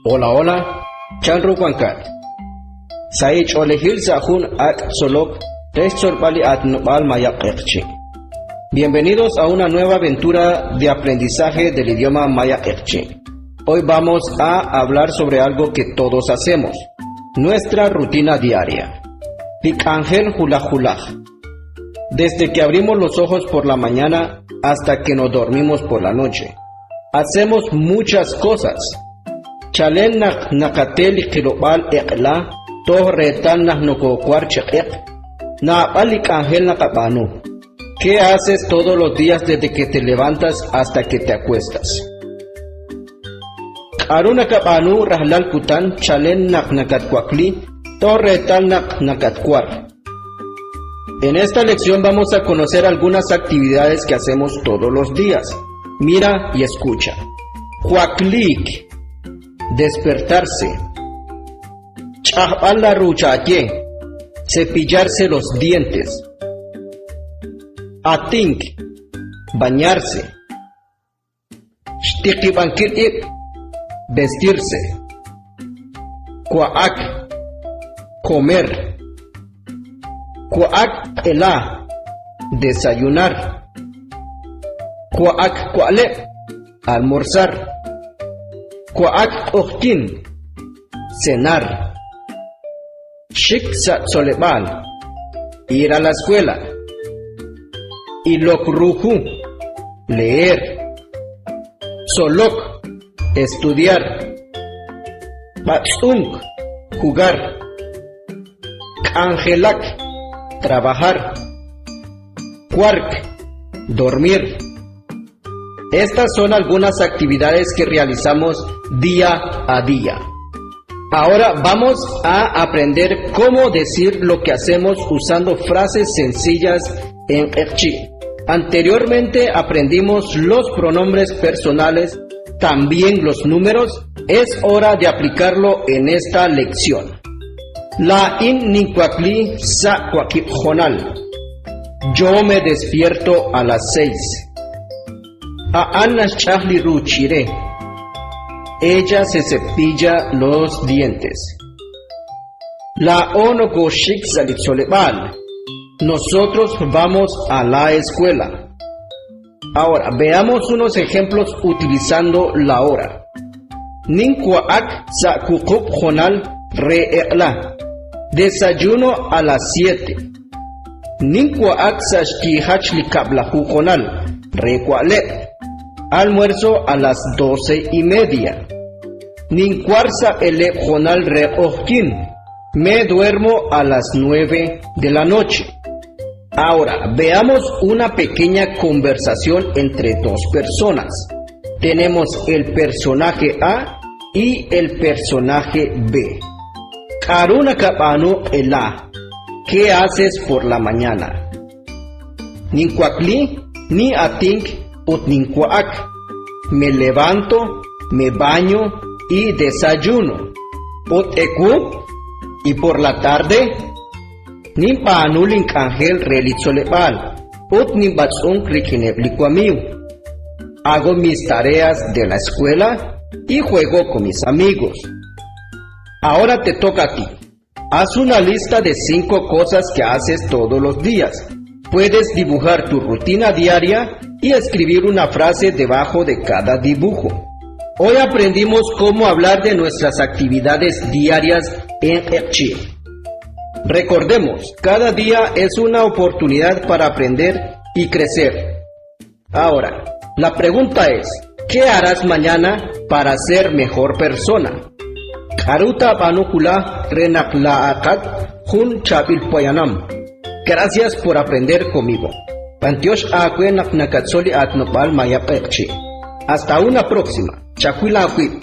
Hola, hola, Chanru Wankat. Saich Olehil Sahun At Solok, Restorbali At Nopal Mayak Ekchi. Bienvenidos a una nueva aventura de aprendizaje del idioma maya Ekchi. Hoy vamos a hablar sobre algo que todos hacemos, nuestra rutina diaria. Pikangel Hulaj Hulaj. Desde que abrimos los ojos por la mañana hasta que nos dormimos por la noche. Hacemos muchas cosas. Chalen nakatel kilobal ekla, toh retal nokokwar chek, na palik angel nakapanu. ¿Qué haces todos los días desde que te levantas hasta que te acuestas? Aruna kapanu rahlal kutan chalen nakatkwakli, toh retal nakatkwar. En esta lección vamos a conocer algunas actividades que hacemos todos los días. Mira y escucha. Huaklik, despertarse. Chahbal la ruchaye, cepillarse los dientes. Atink, bañarse. Shtikibankit, vestirse. Kwaak, comer. Kwaak ela, desayunar. Kwaak kwale, almorzar. Kwaak oktin, cenar. Shik solebal, ir a la escuela. Ilok ruhu, leer. Solok, estudiar. Batsung, jugar. Angelak, trabajar. Quark, dormir. Estas son algunas actividades que realizamos día a día. Ahora vamos a aprender cómo decir lo que hacemos usando frases sencillas en Ekchi. Anteriormente aprendimos los pronombres personales, también los números. Es hora de aplicarlo en esta lección. La in ninkwakli sa kwakip jonal. Yo me despierto a las 6. A Anna Chahli Ruchire. Ella se cepilla los dientes. La ono goshik solebal. Nosotros vamos a la escuela. Ahora veamos unos ejemplos utilizando la hora. Ninkwak sa kukup jonal re'la. Desayuno a las 7. Ninkwak sa shkihachli kablahu jonal re'kwale. Almuerzo a las 12:30. Nincuarza ele jonal reojkin. Me duermo a las 9 de la noche. Ahora veamos una pequeña conversación entre dos personas. Tenemos el personaje A y el personaje B. Karuna kapano ela. ¿Qué haces por la mañana? Nincuacli ni atink. Utnincuac, me levanto, me baño y desayuno. Uteku, y por la tarde, nimpanulin angel relitzolepal, utnimbatzun krikineblicuamiu. Hago mis tareas de la escuela y juego con mis amigos. Ahora te toca a ti. Haz una lista de 5 cosas que haces todos los días. Puedes dibujar tu rutina diaria y escribir una frase debajo de cada dibujo. Hoy aprendimos cómo hablar de nuestras actividades diarias en Ekchi. Recordemos, cada día es una oportunidad para aprender y crecer. Ahora, la pregunta es, ¿qué harás mañana para ser mejor persona? Karuta panukula renaklaakat hun chapil poyanam. Gracias por aprender conmigo. Pantiosh akwe naknakatsoli at nopal maya pekchi. Hasta una próxima. Chakuila akwi.